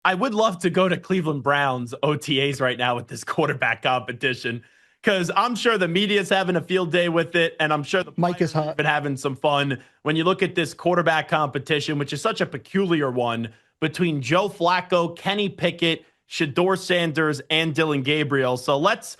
I would love to go to Cleveland Browns OTAs right now with this quarterback competition because I'm sure the media's having a field day with it, and I'm sure the Mike is players are hot. even having some fun when you look at this quarterback competition, which is such a peculiar one between Joe Flacco, Kenny Pickett, Shedeur Sanders, and Dillon Gabriel. So let's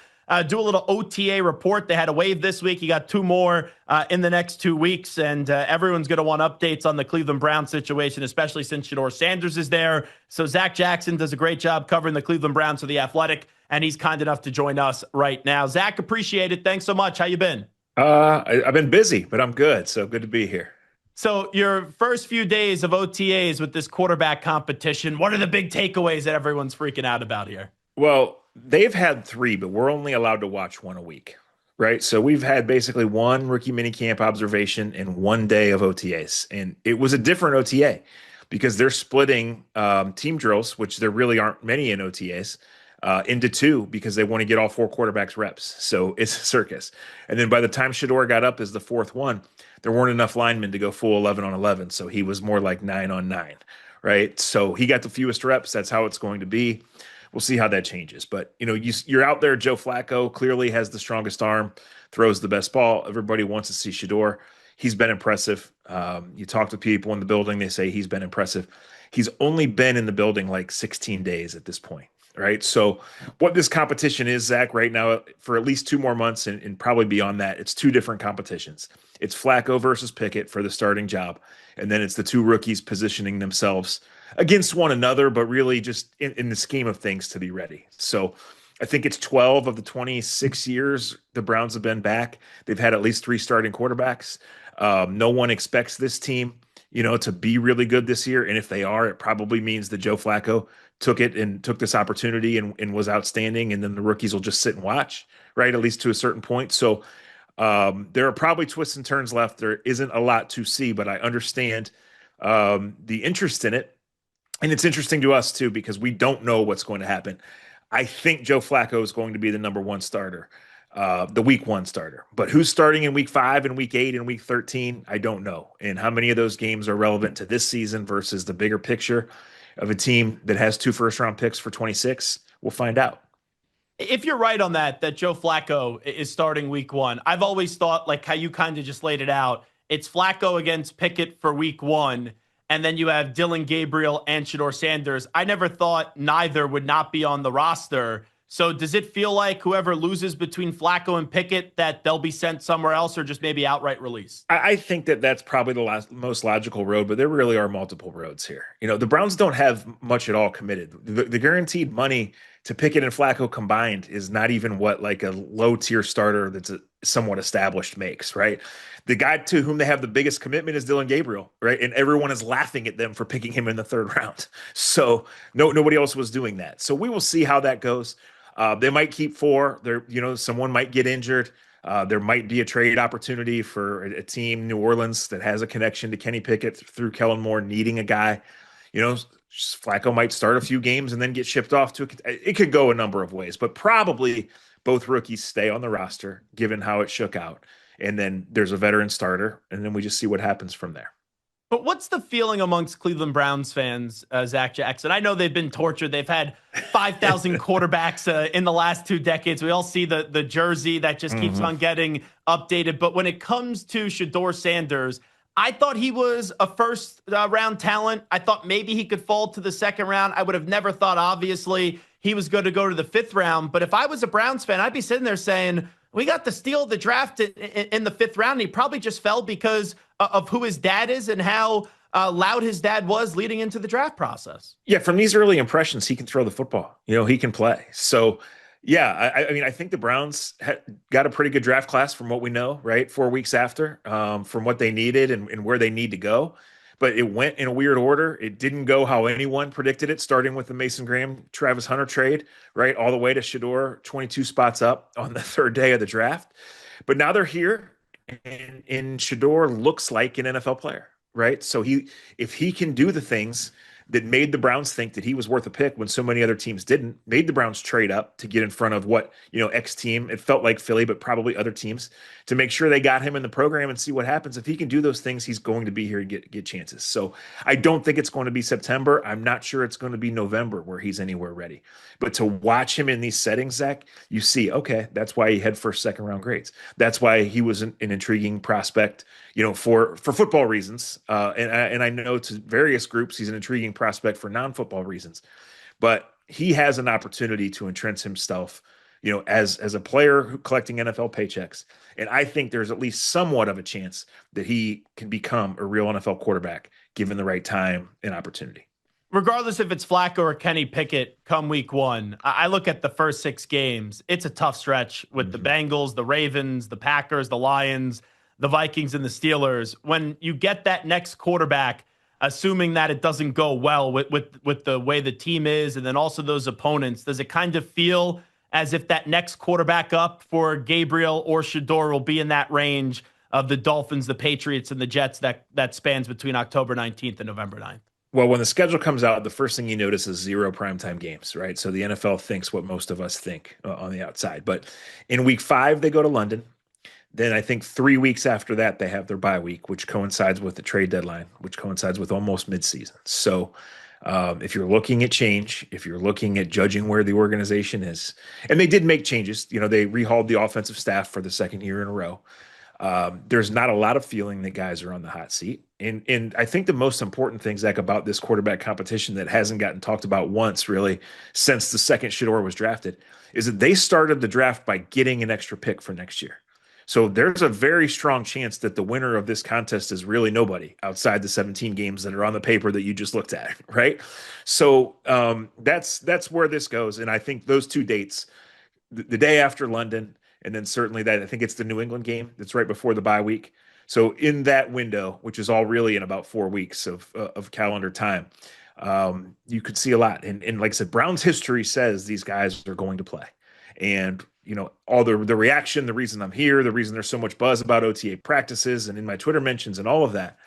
do a little OTA report. They had a wave this week. You got two more in the next 2 weeks, and everyone's going to want updates on the Cleveland Browns situation, especially since Shador Sanders is there. So Zac Jackson does a great job covering the Cleveland Browns for The Athletic, and he's kind enough to join us right now. Zac, appreciate it. Thanks so much. How you been? I've been busy, but I'm good. So good to be here. So your first few days of OTAs with this quarterback competition, what are the big takeaways that everyone's freaking out about here? Well, they've had three, but we're only allowed to watch one a week, right? So we've had basically one rookie minicamp observation and 1 day of OTAs. And it was a different OTA because they're splitting team drills, which there really aren't many in OTAs, into two because they want to get all four quarterbacks reps. So it's a circus. And then by the time Shador got up as the fourth one, there weren't enough linemen to go full 11 on 11. So he was more like 9 on 9, right? So he got the fewest reps. That's how it's going to be. We'll see how that changes. But, you're out there. Joe Flacco clearly has the strongest arm, throws the best ball. Everybody wants to see Shador. He's been impressive. You talk to people in the building, they say he's been impressive. He's only been in the building like 16 days at this point, right? So what this competition is, Zach, right now for at least 2 more months and probably beyond that, it's two different competitions. It's Flacco versus Pickett for the starting job. And then it's the two rookies positioning themselves against one another, but really just in the scheme of things to be ready. So I think it's 12 of the 26 years the Browns have been back. They've had at least three starting quarterbacks. No one expects this team, to be really good this year. And if they are, it probably means that Joe Flacco took this opportunity and was outstanding. And then the rookies will just sit and watch, right? At least to a certain point. So there are probably twists and turns left. There isn't a lot to see, but I understand the interest in it. And it's interesting to us too, because we don't know what's going to happen. I think Joe Flacco is going to be the number one starter, the week one starter. But who's starting in week 5 and week 8 and week 13? I don't know. And how many of those games are relevant to this season versus the bigger picture of a team that has 2 first-round picks for 26? We'll find out. If you're right on that Joe Flacco is starting week one, I've always thought, like how you kind of just laid it out, it's Flacco against Pickett for week one, and then you have Dillon Gabriel and Shador Sanders. I never thought neither would not be on the roster. So does it feel like whoever loses between Flacco and Pickett, that they'll be sent somewhere else or just maybe outright release? I think that that's probably the most logical road, but there really are multiple roads here. The Browns don't have much at all committed. The guaranteed money to Pickett and Flacco combined is not even what like a low tier starter that's somewhat established makes, right? The guy to whom they have the biggest commitment is Dillon Gabriel, right? And everyone is laughing at them for picking him in the third round. So nobody else was doing that. So we will see how that goes. They might keep 4. Someone might get injured. There might be a trade opportunity for a team, New Orleans, that has a connection to Kenny Pickett through Kellen Moore needing a guy. Flacco might start a few games and then get shipped off to it could go a number of ways, but probably both rookies stay on the roster given how it shook out. And then there's a veteran starter, and then we just see what happens from there. But what's the feeling amongst Cleveland Browns fans, Zac Jackson? I know they've been tortured. They've had 5,000 quarterbacks in the last 2 decades. We all see the jersey that just keeps on getting updated. But when it comes to Shador Sanders, I thought he was a first round talent. I thought maybe he could fall to the second round. I would have never thought, obviously, he was going to go to the 5th round. But if I was a Browns fan, I'd be sitting there saying, we got the steal of the draft in the 5th round. And he probably just fell because of who his dad is and how loud his dad was leading into the draft process. Yeah, from these early impressions, he can throw the football. He can play. So, yeah, I mean, I think the Browns got a pretty good draft class from what we know, right? 4 weeks after, from what they needed and where they need to go. But it went in a weird order. It didn't go how anyone predicted it, starting with the Mason Graham, Travis Hunter trade, right? All the way to Shador, 22 spots up on the 3rd day of the draft. But now they're here, and Shador looks like an NFL player, right? So if he can do the things that made the Browns think that he was worth a pick when so many other teams didn't, made the Browns trade up to get in front of what, X team, it felt like Philly, but probably other teams, to make sure they got him in the program and see what happens. If he can do those things, he's going to be here and get chances. So I don't think it's going to be September. I'm not sure it's going to be November where he's anywhere ready. But to watch him in these settings, Zach, you see, okay, that's why he had first, second round grades. That's why he was an intriguing prospect, for football reasons. And I know to various groups, he's an intriguing prospect for non-football reasons, but he has an opportunity to entrench himself, as a player collecting NFL paychecks. And I think there's at least somewhat of a chance that he can become a real NFL quarterback given the right time and opportunity. Regardless if it's Flacco or Kenny Pickett come week one, I look at the first 6 games. It's a tough stretch with the Bengals, the Ravens, the Packers, the Lions, the Vikings, and the Steelers. When you get that next quarterback, assuming that it doesn't go well with the way the team is, and then also those opponents, does it kind of feel as if that next quarterback up for Gabriel or Shedeur will be in that range of the Dolphins, the Patriots, and the Jets that spans between October 19th and November 9th? Well, when the schedule comes out, the first thing you notice is 0 primetime games, right? So the NFL thinks what most of us think on the outside. But in week 5, they go to London. Then I think 3 weeks after that, they have their bye week, which coincides with the trade deadline, which coincides with almost midseason. So if you're looking at change, if you're looking at judging where the organization is, and they did make changes, they rehauled the offensive staff for the second year in a row. There's not a lot of feeling that guys are on the hot seat. And I think the most important thing, Zach, about this quarterback competition that hasn't gotten talked about once really since the second Shedeur was drafted is that they started the draft by getting an extra pick for next year. So there's a very strong chance that the winner of this contest is really nobody outside the 17 games that are on the paper that you just looked at, right? So that's where this goes. And I think those 2 dates, the day after London, and then certainly that I think it's the New England game that's right before the bye week. So in that window, which is all really in about 4 weeks of calendar time, you could see a lot. And like I said, Browns history says these guys are going to play. And, all the reaction, the reason I'm here, the reason there's so much buzz about OTA practices and in my Twitter mentions and all of that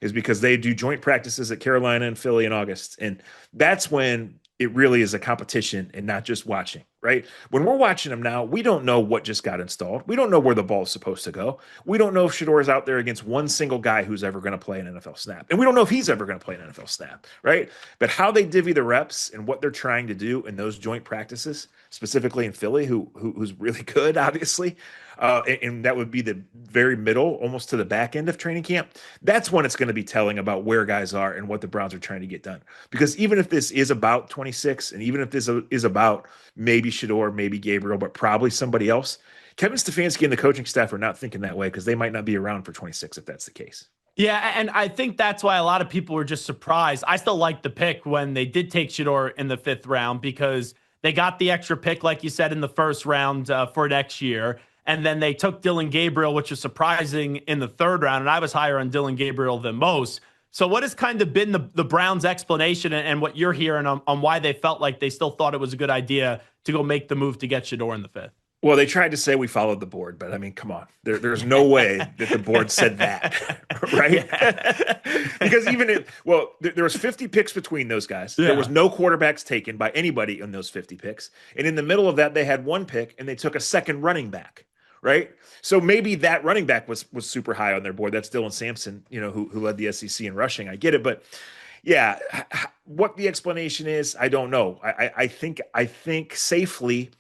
is because they do joint practices at Carolina and Philly in August. And that's when it really is a competition and not just watching, right? When we're watching them now, we don't know what just got installed. We don't know where the ball is supposed to go. We don't know if Shedeur is out there against one single guy who's ever going to play an NFL snap. And we don't know if he's ever going to play an NFL snap, right? But how they divvy the reps and what they're trying to do in those joint practices, specifically in Philly, who's really good, obviously, and that would be the very middle, almost to the back end of training camp. That's when it's going to be telling about where guys are and what the Browns are trying to get done. Because even if this is about 26, and even if this is about maybe Shedeur, maybe Gabriel, but probably somebody else, Kevin Stefanski and the coaching staff are not thinking that way because they might not be around for 26 if that's the case. Yeah, and I think that's why a lot of people were just surprised. I still like the pick when they did take Shedeur in the 5th round because they got the extra pick, like you said, in the 1st round for next year. And then they took Dillon Gabriel, which is surprising, in the 3rd round. And I was higher on Dillon Gabriel than most. So what has kind of been the Browns' explanation and what you're hearing on why they felt like they still thought it was a good idea to go make the move to get Shedeur in the 5th? Well, they tried to say we followed the board, but I mean, come on. There's no way that the board said that, right? Because there was 50 picks between those guys. Yeah. There was no quarterbacks taken by anybody in those 50 picks. And in the middle of that, they had 1 pick, and they took a second running back, right? So maybe that running back was super high on their board. That's Dylan Sampson, who led the SEC in rushing. I get it, but yeah, what the explanation is, I don't know. I think safely,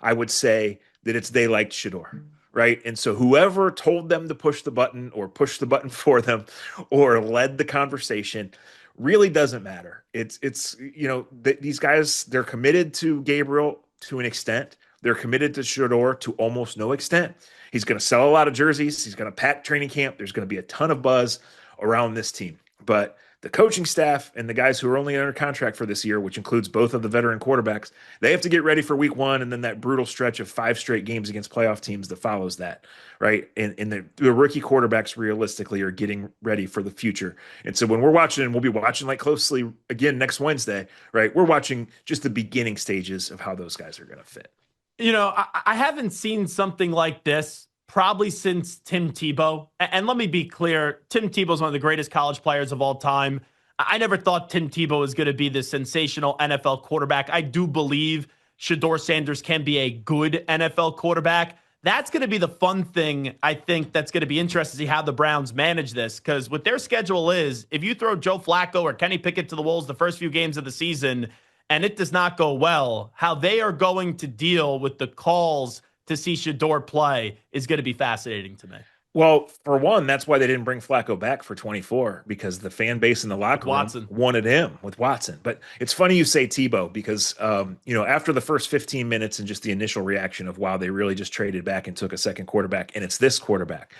I would say that they liked Shedeur, right? And so whoever told them to push the button or push the button for them or led the conversation really doesn't matter. These guys, they're committed to Gabriel to an extent. They're committed to Shedeur to almost no extent. He's going to sell a lot of jerseys. He's going to pack training camp. There's going to be a ton of buzz around this team. But the coaching staff and the guys who are only under contract for this year, which includes both of the veteran quarterbacks, they have to get ready for week 1 and then that brutal stretch of 5 straight games against playoff teams that follows that, right? And the rookie quarterbacks realistically are getting ready for the future. And so when we're watching, and we'll be watching like closely again next Wednesday, right? We're watching just the beginning stages of how those guys are going to fit. I haven't seen something like this probably since Tim Tebow. And let me be clear, Tim Tebow is one of the greatest college players of all time. I never thought Tim Tebow was going to be this sensational NFL quarterback. I do believe Shedeur Sanders can be a good NFL quarterback. That's going to be the fun thing, I think, that's going to be interesting to see how the Browns manage this, because what their schedule is, if you throw Joe Flacco or Kenny Pickett to the wolves the first few games of the season and it does not go well, how they are going to deal with the calls to see Shedeur play is going to be fascinating to me. Well, for one, that's why they didn't bring Flacco back for 24, because the fan base in the locker room wanted him with Watson. But it's funny you say Tebow because, after the first 15 minutes and just the initial reaction of, wow, they really just traded back and took a second quarterback, and it's this quarterback.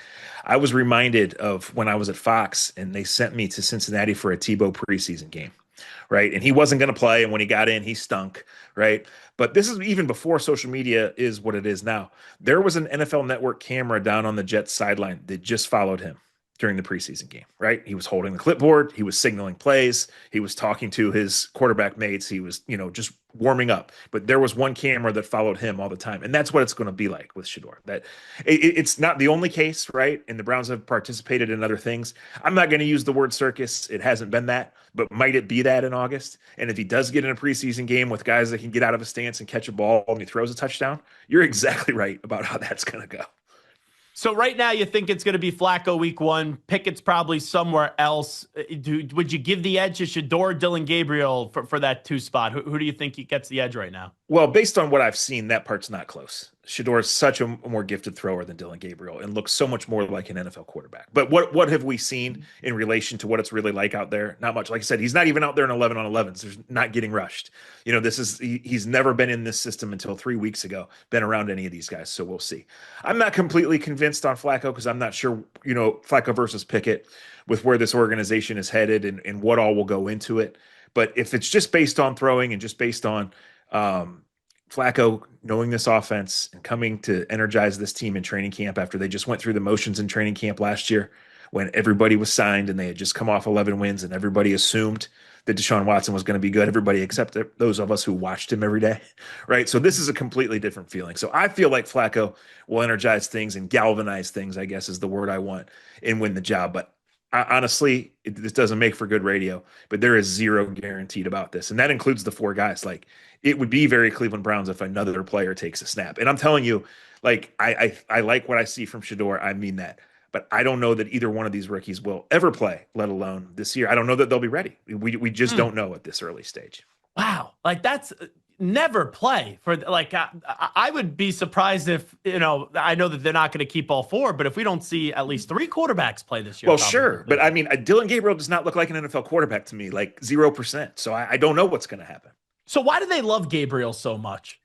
I was reminded of when I was at Fox and they sent me to Cincinnati for a Tebow preseason game. Right. And he wasn't going to play. And when he got in, he stunk. Right. But this is even before social media is what it is now. There was an NFL Network camera down on the Jets sideline that just followed him during the preseason game. Right. He was holding the clipboard. He was signaling plays. He was talking to his quarterback mates. He was, just warming up. But there was one camera that followed him all the time. And that's what it's going to be like with Shedeur. That it's not the only case. Right. And the Browns have participated in other things. I'm not going to use the word circus. It hasn't been that. But might it be that in August? And if he does get in a preseason game with guys that can get out of a stance and catch a ball and he throws a touchdown, you're exactly right about how that's going to go. So right now you think it's going to be Flacco week 1. Pickett's probably somewhere else. Would you give the edge to Shedeur, Dillon Gabriel for that 2 spot? Who do you think he gets the edge right now? Well, based on what I've seen, that part's not close. Shedeur is such a more gifted thrower than Dillon Gabriel and looks so much more like an NFL quarterback. But what have we seen in relation to what it's really like out there? Not much. Like I said, he's not even out there in 11 on 11s. There's not getting rushed. He's never been in this system until 3 weeks ago, been around any of these guys. So we'll see. I'm not completely convinced on Flacco because I'm not sure, Flacco versus Pickett with where this organization is headed and what all will go into it. But if it's just based on throwing and just based on Flacco knowing this offense and coming to energize this team in training camp after they just went through the motions in training camp last year when everybody was signed and they had just come off 11 wins and everybody assumed that Deshaun Watson was going to be good. Everybody except those of us who watched him every day, right? So this is a completely different feeling. So I feel like Flacco will energize things and galvanize things, I guess is the word I want, and win the job. But honestly, this doesn't make for good radio, but there is zero guaranteed about this. And that includes the 4 guys. Like, it would be very Cleveland Browns if another player takes a snap. And I'm telling you, like, I like what I see from Shedeur. I mean that. But I don't know that either one of these rookies will ever play, let alone this year. I don't know that they'll be ready. We just don't know at this early stage. Wow. Like, that's never play for, like, I would be surprised if, I know that they're not going to keep all 4, but if we don't see at least 3 quarterbacks play this year. Well, sure. But I mean, Dillon Gabriel does not look like an NFL quarterback to me, like 0%. So I don't know what's going to happen. So why do they love Gabriel so much?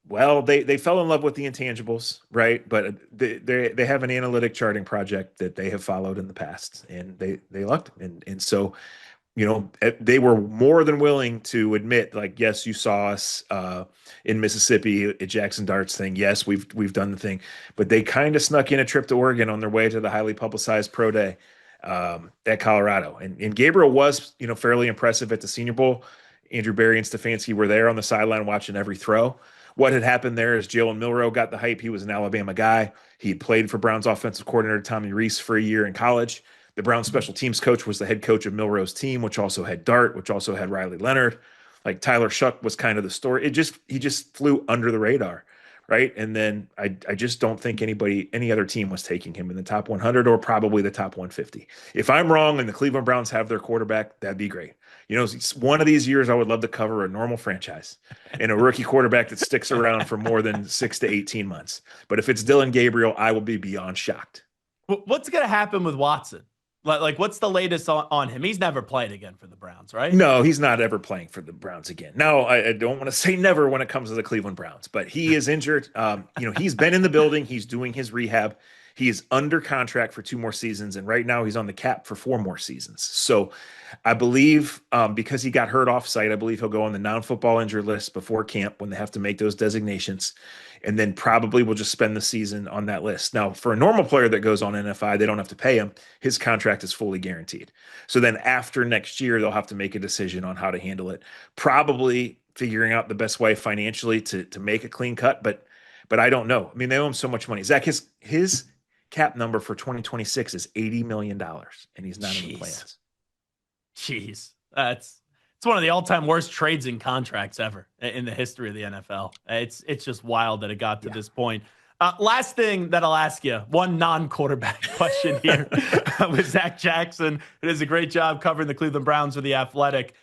Well, they fell in love with the intangibles, right? But they have an analytic charting project that they have followed in the past, and they loved him. And so, they were more than willing to admit, like, yes, you saw us in Mississippi at Jackson Darts thing. Yes, we've done the thing, but they kind of snuck in a trip to Oregon on their way to the highly publicized pro day at Colorado. And Gabriel was, fairly impressive at the Senior Bowl. Andrew Berry and Stefanski were there on the sideline watching every throw. What had happened there is Jalen Milroe got the hype. He was an Alabama guy. He had played for Browns offensive coordinator Tommy Rees for a year in college. The Browns special teams coach was the head coach of Milroe's team, which also had Dart, which also had Riley Leonard. Like, Tyler Shuck was kind of the story. He just flew under the radar, right? And then I just don't think any other team was taking him in the top 100 or probably the top 150. If I'm wrong and the Cleveland Browns have their quarterback, that'd be great. One of these years I would love to cover a normal franchise and a rookie quarterback that sticks around for more than 6 to 18 months. But if it's Dillon Gabriel, I will be beyond shocked. What's going to happen with Watson? Like, what's the latest on him? He's never played again for the Browns, right? No, he's not ever playing for the Browns again. Now, I don't want to say never when it comes to the Cleveland Browns, but he is injured. He's been in the building. He's doing his rehab. He is under contract for 2 more seasons, and right now he's on the cap for 4 more seasons. So I believe because he got hurt off-site, I believe he'll go on the non-football injured list before camp when they have to make those designations, and then probably will just spend the season on that list. Now, for a normal player that goes on NFI, they don't have to pay him. His contract is fully guaranteed. So then after next year, they'll have to make a decision on how to handle it, probably figuring out the best way financially to make a clean cut, but I don't know. I mean, they owe him so much money. Zach, his cap number for 2026 is $80 million, and he's not in the plans. Jeez, it's one of the all-time worst trades in contracts ever in the history of the NFL. It's just wild that it got to this point. Last thing that I'll ask you, one non-quarterback question here with Zac Jackson, who does a great job covering the Cleveland Browns for The Athletic.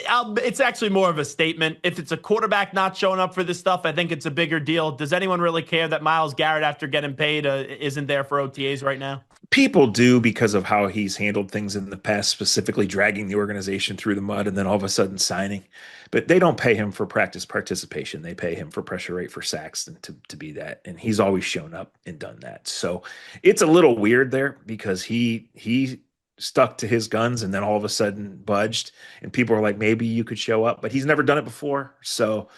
It's actually more of a statement. If it's a quarterback not showing up for this stuff, I think it's a bigger deal. Does anyone really care that Myles Garrett, after getting paid, isn't there for OTAs right now? People do because of how he's handled things in the past, specifically dragging the organization through the mud and then all of a sudden signing. But they don't pay him for practice participation. They pay him for pressure rate for sacks and to be that. And he's always shown up and done that. So it's a little weird there because he stuck to his guns and then all of a sudden budged. And people are like, maybe you could show up, but he's never done it before. So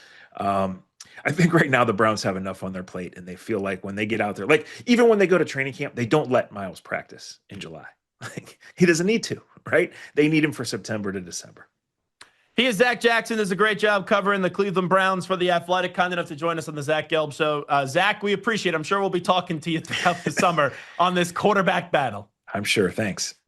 I think right now the Browns have enough on their plate and they feel like when they get out there, like even when they go to training camp, they don't let Myles practice in July. Like he doesn't need to, right? They need him for September to December. He is Zac Jackson. Does a great job covering the Cleveland Browns for The Athletic. Kind enough to join us on the Zach Gelb Show. Zach, we appreciate it. I'm sure we'll be talking to you throughout the summer on this quarterback battle. I'm sure. Thanks.